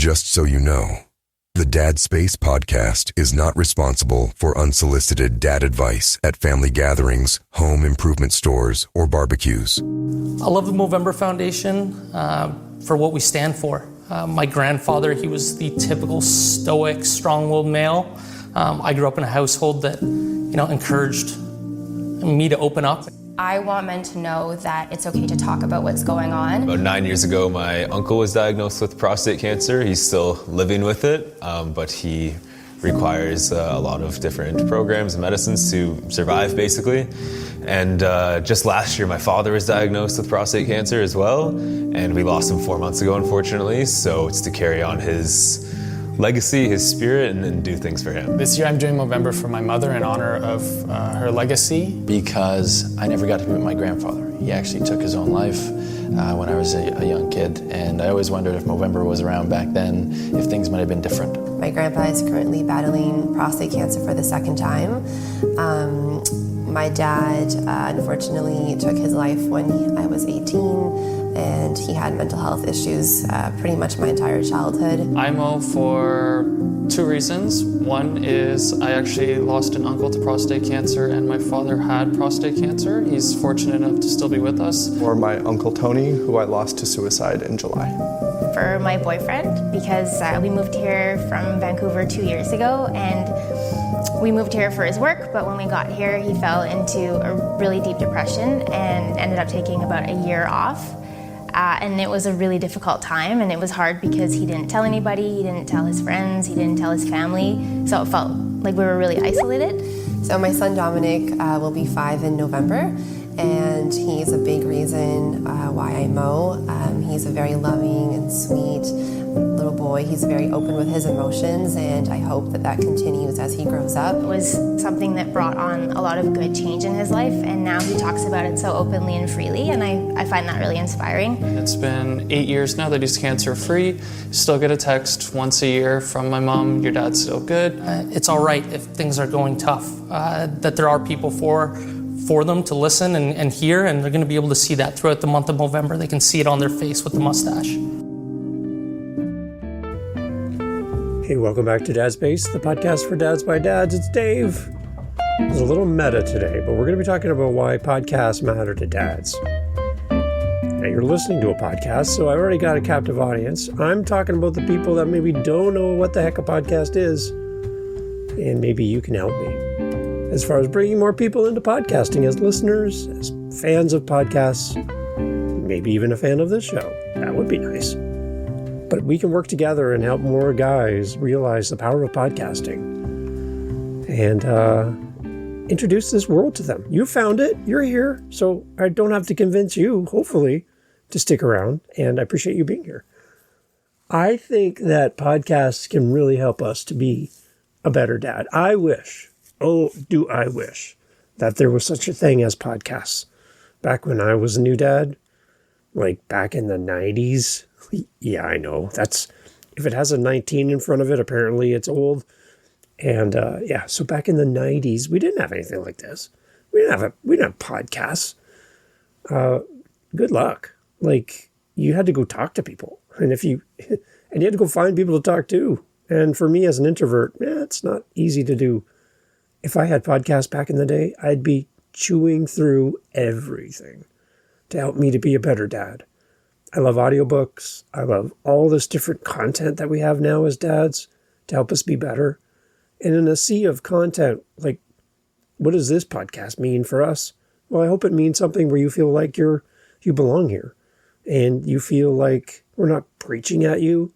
Just so you know, the Dad Space podcast is not responsible for unsolicited dad advice at family gatherings, home improvement stores, or barbecues. I love the Movember Foundation for what we stand for. My grandfather, he was the typical stoic, strong-willed male. I grew up in a household that, encouraged me to open up. I want men to know that it's okay to talk about what's going on. About 9 years ago, my uncle was diagnosed with prostate cancer. He's still living with it, but he requires a lot of different programs and medicines to survive, basically. And just last year, my father was diagnosed with prostate cancer as well, and we lost him 4 months ago, unfortunately. So it's to carry on his legacy, his spirit, and do things for him. This year I'm doing Movember for my mother in honor of her legacy. Because I never got to meet my grandfather. He actually took his own life when I was a young kid, and I always wondered if Movember was around back then, if things might have been different. My grandpa is currently battling prostate cancer for the second time. My dad, unfortunately, took his life when I was 18. And he had mental health issues pretty much my entire childhood. IMO for two reasons. One is I actually lost an uncle to prostate cancer, and my father had prostate cancer. He's fortunate enough to still be with us. Or my Uncle Tony, who I lost to suicide in July. For my boyfriend, because we moved here from Vancouver 2 years ago, and we moved here for his work, but when we got here, he fell into a really deep depression and ended up taking about a year off. And it was a really difficult time, and it was hard because he didn't tell anybody, he didn't tell his friends, he didn't tell his family, so it felt like we were really isolated. So my son Dominic will be 5 in November, and he's a big reason why I mow. He's a very loving and sweet little boy. He's very open with his emotions, and I hope that continues as he grows up. It was something that brought on a lot of good change in his life, and now he talks about it so openly and freely, and I find that really inspiring. It's been 8 years now that he's cancer-free. Still get a text once a year from my mom, your dad's still good. It's all right if things are going tough, that there are people for them to listen and hear, and they're going to be able to see that throughout the month of November. They can see it on their face with the mustache. Hey, welcome back to Dad Space, the podcast for dads by dads. It's Dave. It's a little meta today, but we're going to be talking about why podcasts matter to dads. Now, you're listening to a podcast, so I already got a captive audience. I'm talking about the people that maybe don't know what the heck a podcast is, and maybe you can help me. As far as bringing more people into podcasting as listeners, as fans of podcasts, maybe even a fan of this show. That would be nice. But we can work together and help more guys realize the power of podcasting and introduce this world to them. You found it. You're here. So I don't have to convince you, hopefully, to stick around. And I appreciate you being here. I think that podcasts can really help us to be a better dad. I wish that there was such a thing as podcasts. Back when I was a new dad, like back in the 90s. Yeah, I know. If it has a 19 in front of it, apparently it's old. And so back in the 90s, we didn't have anything like this. We didn't have podcasts. Good luck. Like, you had to go talk to people. And you had to go find people to talk to. And for me as an introvert, it's not easy to do. If I had podcasts back in the day, I'd be chewing through everything to help me to be a better dad. I love audiobooks. I love all this different content that we have now as dads to help us be better. And in a sea of content, like, what does this podcast mean for us? Well, I hope it means something where you feel like you belong here. And you feel like we're not preaching at you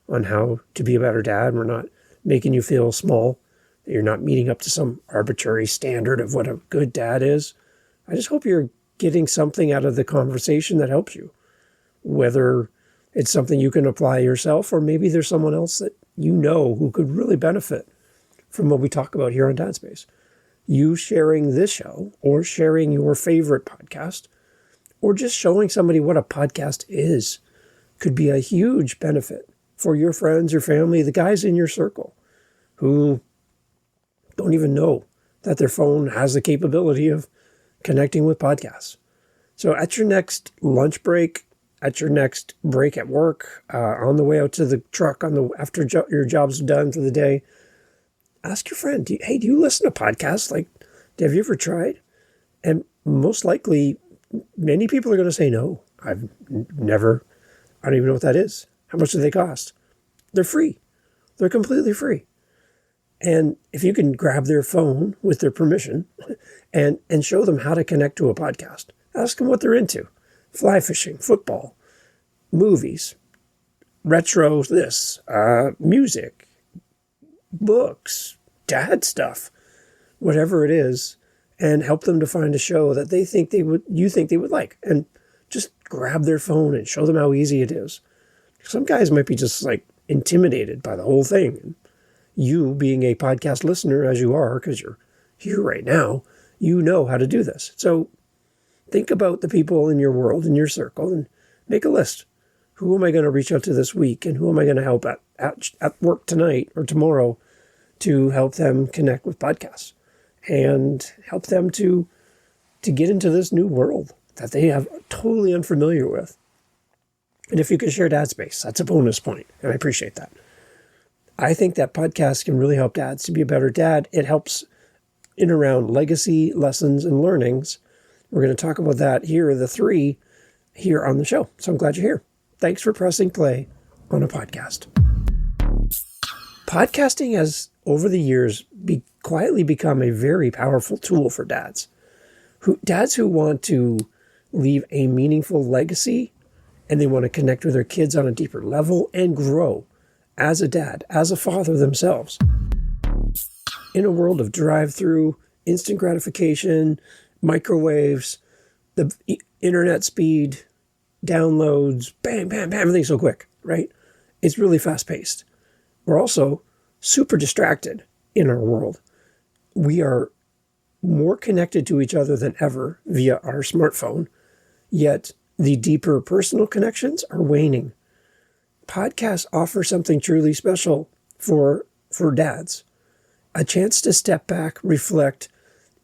on how to be a better dad. We're not making you feel small. That you're not meeting up to some arbitrary standard of what a good dad is. I just hope you're getting something out of the conversation that helps you. Whether it's something you can apply yourself, or maybe there's someone else that you know who could really benefit from what we talk about here on Dad Space. You sharing this show, or sharing your favorite podcast, or just showing somebody what a podcast is, could be a huge benefit for your friends, your family, the guys in your circle who don't even know that their phone has the capability of connecting with podcasts. So at your next lunch break, at your next break at work, on the way out to the truck, after your job's done for the day, ask your friend, do you listen to podcasts? Like, have you ever tried? And most likely, many people are going to say no. I don't even know what that is. How much do they cost? They're free. They're completely free. And if you can grab their phone with their permission and show them how to connect to a podcast, ask them what they're into. Fly fishing, football, movies, retro this, music, books, dad stuff, whatever it is, and help them to find a show that you think they would like. And just grab their phone and show them how easy it is. Some guys might be just like intimidated by the whole thing. You being a podcast listener as you are, because you're here right now, you know how to do this. So think about the people in your world, in your circle, and make a list. Who am I going to reach out to this week, and who am I going to help at work tonight or tomorrow to help them connect with podcasts and help them to get into this new world that they have totally unfamiliar with. And if you can share dad space, that's a bonus point, and I appreciate that. I think that podcasts can really help dads to be a better dad. It helps in around legacy, lessons, and learnings. We're going to talk about that here, the three, here on the show. So I'm glad you're here. Thanks for pressing play on a podcast. Podcasting has, over the years, quietly become a very powerful tool for dads. Dads who want to leave a meaningful legacy, and they want to connect with their kids on a deeper level and grow as a dad, as a father themselves. In a world of drive-through, instant gratification, microwaves, the internet speed, downloads, bam, bam, bam, everything's so quick, right? It's really fast-paced. We're also super distracted in our world. We are more connected to each other than ever via our smartphone, yet the deeper personal connections are waning. Podcasts offer something truly special for dads. A chance to step back, reflect,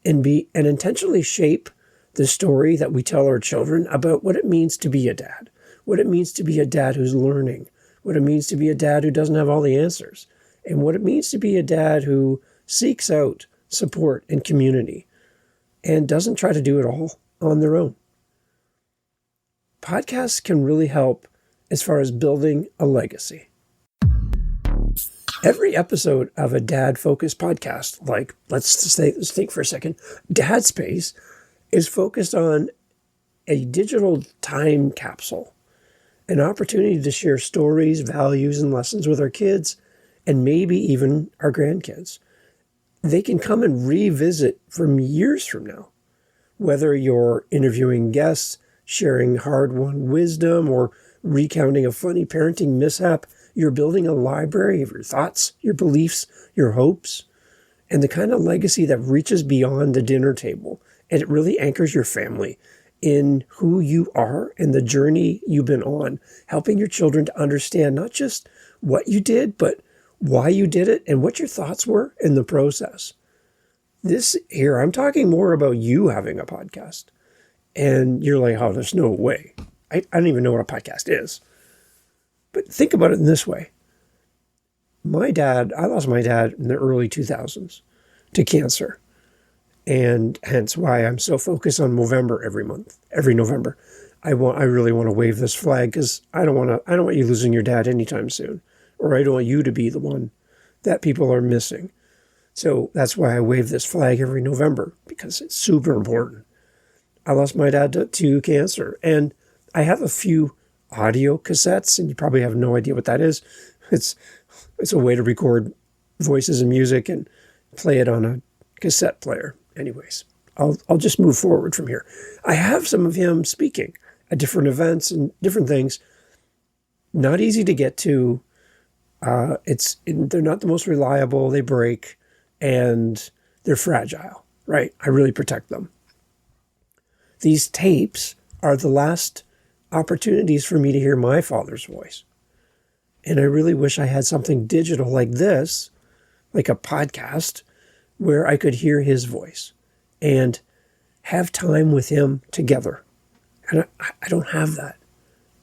and intentionally shape the story that we tell our children about what it means to be a dad, what it means to be a dad who's learning, what it means to be a dad who doesn't have all the answers, and what it means to be a dad who seeks out support and community and doesn't try to do it all on their own. Podcasts can really help as far as building a legacy. Every episode of a dad-focused podcast, like let's think for a second, Dad Space, is focused on a digital time capsule, an opportunity to share stories, values, and lessons with our kids, and maybe even our grandkids. They can come and revisit from years from now, whether you're interviewing guests, sharing hard-won wisdom, or recounting a funny parenting mishap. You're building a library of your thoughts, your beliefs, your hopes, and the kind of legacy that reaches beyond the dinner table. And it really anchors your family in who you are and the journey you've been on, helping your children to understand not just what you did, but why you did it and what your thoughts were in the process. This here, I'm talking more about you having a podcast. And you're like, oh, there's no way. I don't even know what a podcast is. But think about it in this way. I lost my dad in the early 2000s to cancer. And hence why I'm so focused on November every November. I really want to wave this flag because I don't want you losing your dad anytime soon. Or I don't want you to be the one that people are missing. So that's why I wave this flag every November, because it's super important. I lost my dad to cancer, and I have a few audio cassettes, and you probably have no idea what that is. It's a way to record voices and music and play it on a cassette player. Anyways, I'll just move forward from here. I have some of him speaking at different events and different things. Not easy to get to. They're not the most reliable. They break, and they're fragile, right? I really protect them. These tapes are the last opportunities for me to hear my father's voice. And I really wish I had something digital like this, like a podcast, where I could hear his voice and have time with him together. And I don't have that.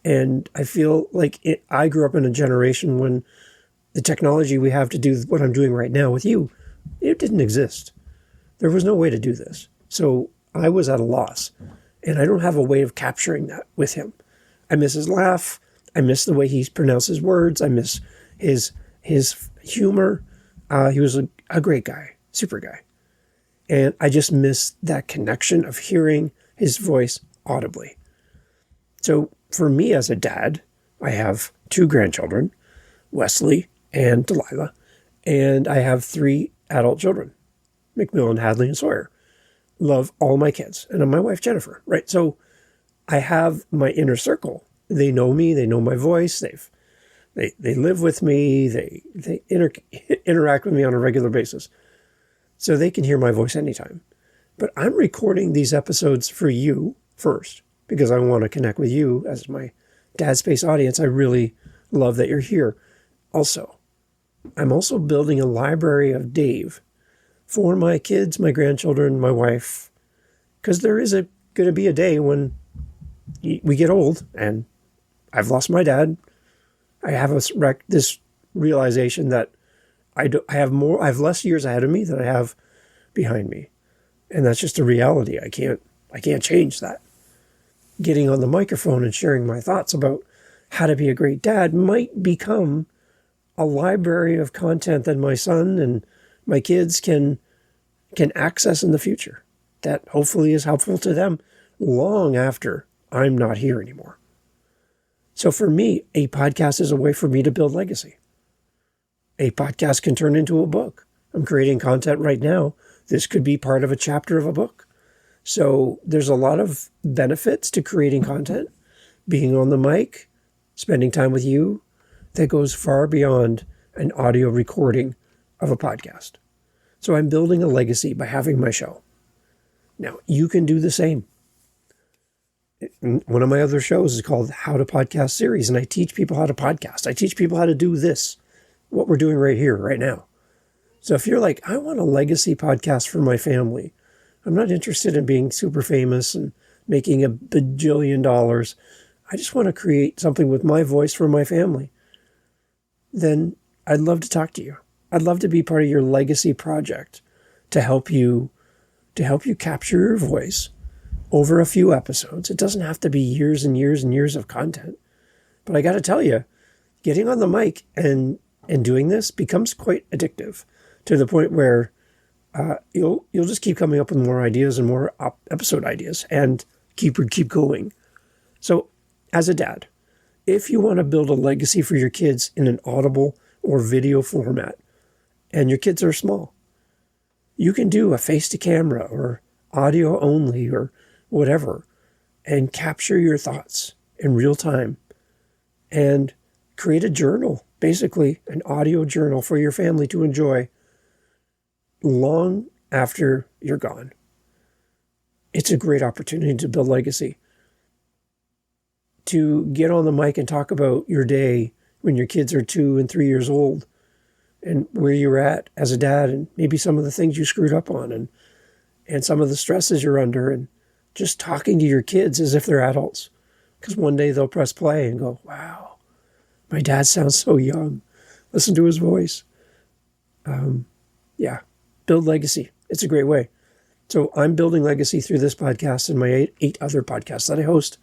And I feel like I grew up in a generation when the technology we have to do what I'm doing right now with you, it didn't exist. There was no way to do this. So I was at a loss, and I don't have a way of capturing that with him. I miss his laugh. I miss the way he pronounces words. I miss his humor. He was a great guy, super guy. And I just miss that connection of hearing his voice audibly. So for me as a dad, I have 2 grandchildren, Wesley and Delilah, and I have 3 adult children, McMillan, Hadley, and Sawyer. Love all my kids, and I'm my wife, Jennifer, right? So I have my inner circle. They know me, they know my voice, they live with me, they interact with me on a regular basis. So they can hear my voice anytime. But I'm recording these episodes for you first, because I want to connect with you as my Dad Space audience. I really love that you're here. Also, I'm also building a library of Dave for my kids, my grandchildren, my wife, because there is going to be a day when we get old, and I've lost my dad. I have this realization that I have less years ahead of me than I have behind me, and that's just a reality. I can't change that. Getting on the microphone and sharing my thoughts about how to be a great dad might become a library of content that my son and my kids can access in the future, that hopefully is helpful to them long after I'm not here anymore. So for me, a podcast is a way for me to build legacy. A podcast can turn into a book. I'm creating content right now. This could be part of a chapter of a book. So there's a lot of benefits to creating content, being on the mic, spending time with you, that goes far beyond an audio recording of a podcast. So I'm building a legacy by having my show. Now, you can do the same. One of my other shows is called How to Podcast Series, and I teach people how to podcast. I teach people how to do this, what we're doing right here, right now. So if you're like, I want a legacy podcast for my family, I'm not interested in being super famous and making $1 bajillion. I just want to create something with my voice for my family. Then I'd love to talk to you. I'd love to be part of your legacy project to help you capture your voice over a few episodes. It doesn't have to be years and years and years of content. But I got to tell you, getting on the mic and doing this becomes quite addictive, to the point where you'll just keep coming up with more ideas and more episode ideas and keep going. So as a dad, if you want to build a legacy for your kids in an audible or video format, and your kids are small, you can do a face-to-camera or audio only or whatever, and capture your thoughts in real time and create a journal, basically an audio journal for your family to enjoy long after you're gone. It's a great opportunity to build legacy. To get on the mic and talk about your day when your kids are 2 and 3 years old, and where you're at as a dad, and maybe some of the things you screwed up on, and some of the stresses you're under, and just talking to your kids as if they're adults. Because one day they'll press play and go, wow, my dad sounds so young. Listen to his voice. Build legacy. It's a great way. So I'm building legacy through this podcast and my 8 other podcasts that I host,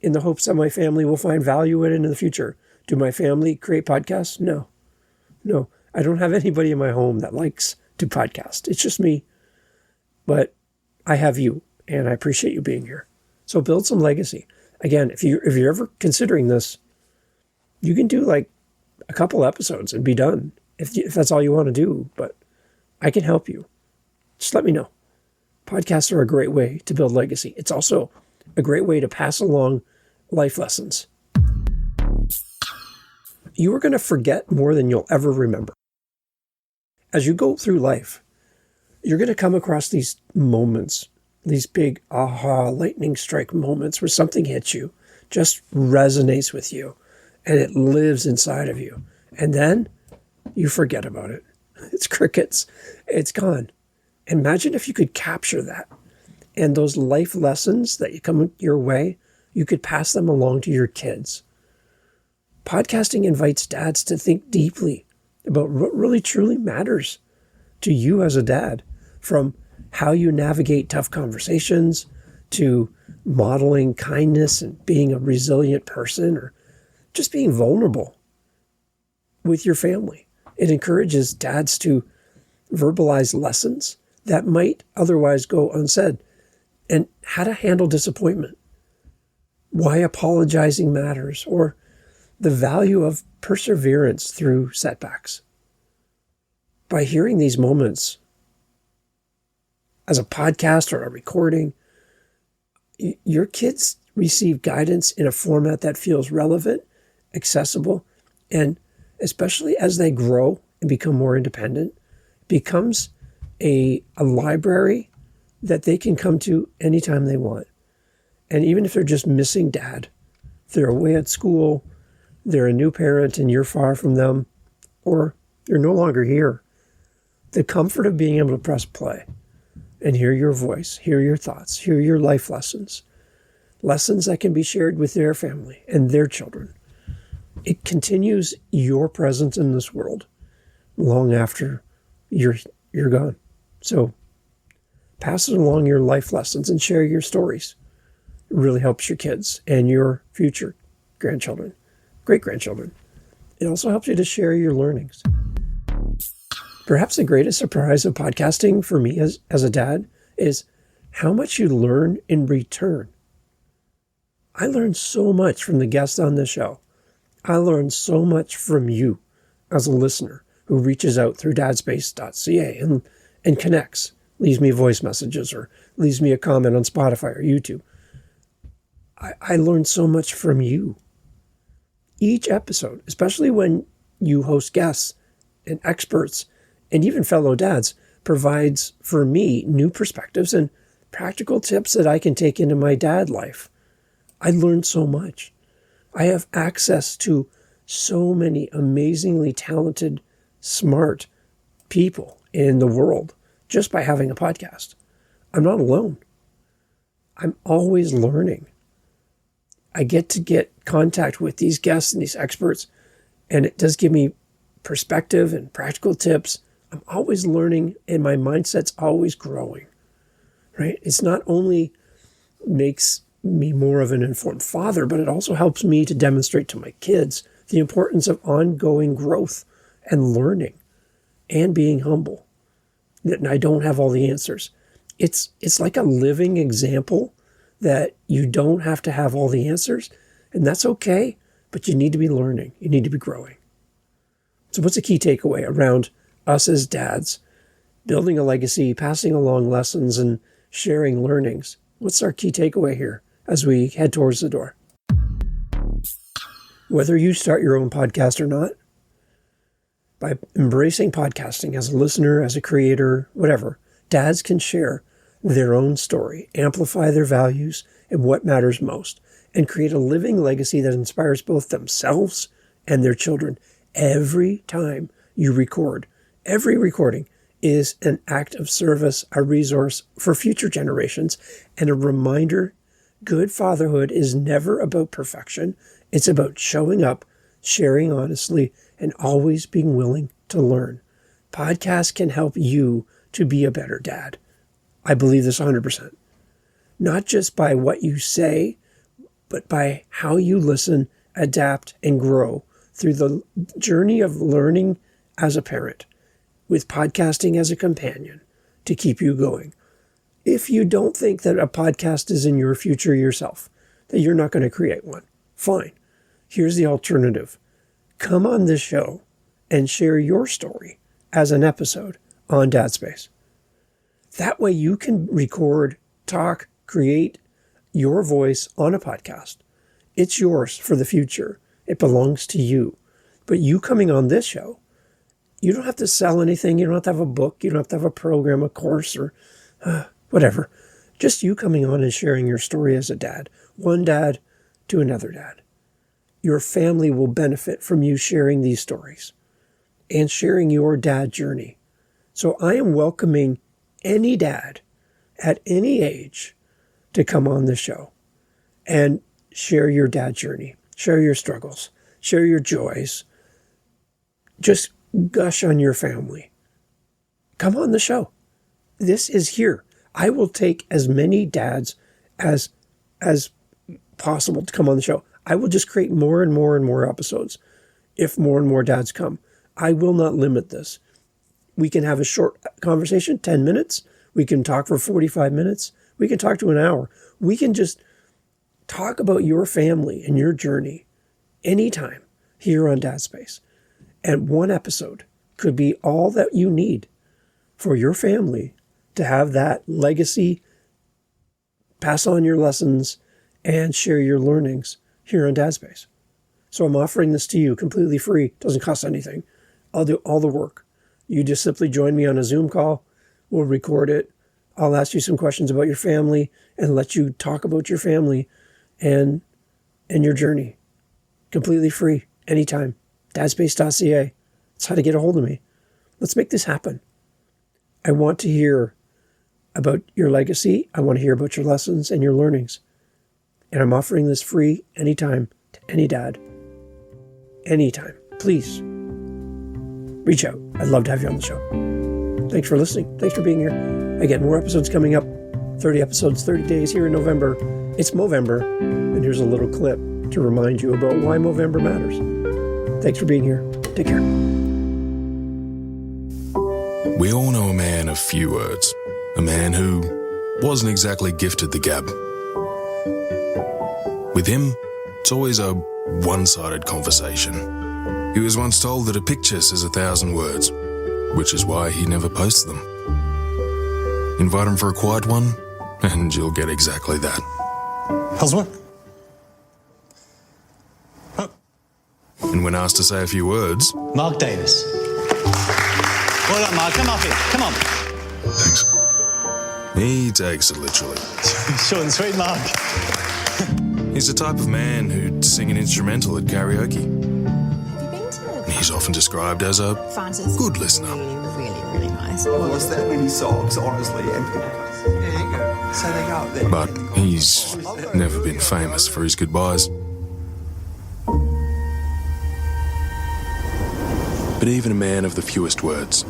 in the hopes that my family will find value in it in the future. Do my family create podcasts? No. I don't have anybody in my home that likes to podcast. It's just me. But I have you, and I appreciate you being here. So build some legacy. Again, if you're ever considering this, you can do like a couple episodes and be done if that's all you want to do. But I can help you. Just let me know. Podcasts are a great way to build legacy. It's also a great way to pass along life lessons. You are going to forget more than you'll ever remember. As you go through life, you're going to come across these moments, these big aha, lightning strike moments where something hits you, just resonates with you, and it lives inside of you. And then you forget about it. It's crickets. It's gone. Imagine if you could capture that, and those life lessons that come your way, you could pass them along to your kids. Podcasting invites dads to think deeply about what really truly matters to you as a dad, from how you navigate tough conversations to modeling kindness and being a resilient person, or just being vulnerable with your family. It encourages dads to verbalize lessons that might otherwise go unsaid, and how to handle disappointment, why apologizing matters, or the value of perseverance through setbacks. By hearing these moments as a podcast or a recording, your kids receive guidance in a format that feels relevant, accessible, and especially as they grow and become more independent, becomes a library that they can come to anytime they want. And even if they're just missing dad, if they're away at school, they're a new parent and you're far from them, or you're no longer here, the comfort of being able to press play and hear your voice, hear your thoughts, hear your life lessons, lessons that can be shared with their family and their children. It continues your presence in this world long after you're gone. So pass it along, your life lessons, and share your stories. It really helps your kids and your future grandchildren, great-grandchildren. It also helps you to share your learnings. Perhaps the greatest surprise of podcasting for me as a dad is how much you learn in return. I learned so much from the guests on this show. I learned so much from you as a listener who reaches out through dadspace.ca and connects, leaves me voice messages, or leaves me a comment on Spotify or YouTube. I learned so much from you. Each episode, especially when you host guests and experts and even fellow dads, provides for me new perspectives and practical tips that I can take into my dad life. I learned so much. I have access to so many amazingly talented, smart people in the world just by having a podcast. I'm not alone. I'm always learning. I get to get contact with these guests and these experts, and it does give me perspective and practical tips. I'm always learning, and my mindset's always growing, right? It's not only makes me more of an informed father, but it also helps me to demonstrate to my kids the importance of ongoing growth and learning and being humble. That I don't have all the answers. It's like a living example that you don't have to have all the answers, and that's okay, but you need to be learning. You need to be growing. So what's a key takeaway around us as dads, building a legacy, passing along lessons, and sharing learnings? What's our key takeaway here as we head towards the door? Whether you start your own podcast or not, by embracing podcasting as a listener, as a creator, whatever, dads can share their own story, amplify their values and what matters most, and create a living legacy that inspires both themselves and their children. Every time you record, every recording is an act of service, a resource for future generations, and a reminder good fatherhood is never about perfection. It's about showing up, sharing honestly, and always being willing to learn. Podcasts can help you to be a better dad. I believe this 100%. Not just by what you say, but by how you listen, adapt, and grow through the journey of learning as a parent, with podcasting as a companion to keep you going. If you don't think that a podcast is in your future yourself, that you're not going to create one, fine. Here's the alternative. Come on this show and share your story as an episode on Dad Space. That way you can record, talk, create your voice on a podcast. It's yours for the future. It belongs to you. But you coming on this show, you don't have to sell anything. You don't have to have a book. You don't have to have a program, a course, or whatever. Just you coming on and sharing your story as a dad. One dad to another dad. Your family will benefit from you sharing these stories and sharing your dad journey. So I am welcoming any dad at any age to come on the show and share your dad journey, share your struggles, share your joys. Just gush on your family. Come on the show. This is here. I will take as many dads as possible to come on the show. I will just create more and more and more episodes if more and more dads come. I will not limit this. We can have a short conversation, 10 minutes. We can talk for 45 minutes. We can talk to an hour. We can just talk about your family and your journey anytime here on Dad Space. And one episode could be all that you need for your family to have that legacy, pass on your lessons, and share your learnings here on Dad Space. So I'm offering this to you completely free. Doesn't cost anything. I'll do all the work. You just simply join me on a Zoom call. We'll record it. I'll ask you some questions about your family and let you talk about your family and your journey. Completely free, anytime. dadspace.ca. That's how to get a hold of me. Let's make this happen. I want to hear about your legacy. I want to hear about your lessons and your learnings. And I'm offering this free anytime to any dad. Anytime. Please reach out. I'd love to have you on the show. Thanks for listening. Thanks for being here. Again, more episodes coming up. 30 episodes, 30 days here in November. It's Movember. And here's a little clip to remind you about why Movember matters. Thanks for being here. Take care. We all know a man of few words. A man who wasn't exactly gifted the gab. With him, it's always a one-sided conversation. He was once told that a picture says 1,000 words, which is why he never posts them. Invite him for a quiet one, and you'll get exactly that. Hellsworth? And when asked to say a few words... Mark Davis. Well done, Mark. Come up here. Come on. Thanks. He takes it literally. Short and sweet, Mark. He's the type of man who'd sing an instrumental at karaoke. And he's often described as a good listener. Really nice. What's that many songs, honestly? And there you go. So they go up there. But he's never been famous for his goodbyes. But even a man of the fewest words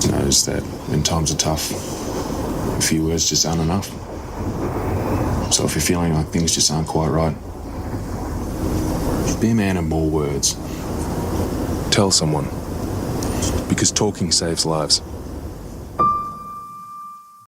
knows that when times are tough, a few words just aren't enough. So if you're feeling like things just aren't quite right, be a man of more words. Tell someone, because talking saves lives.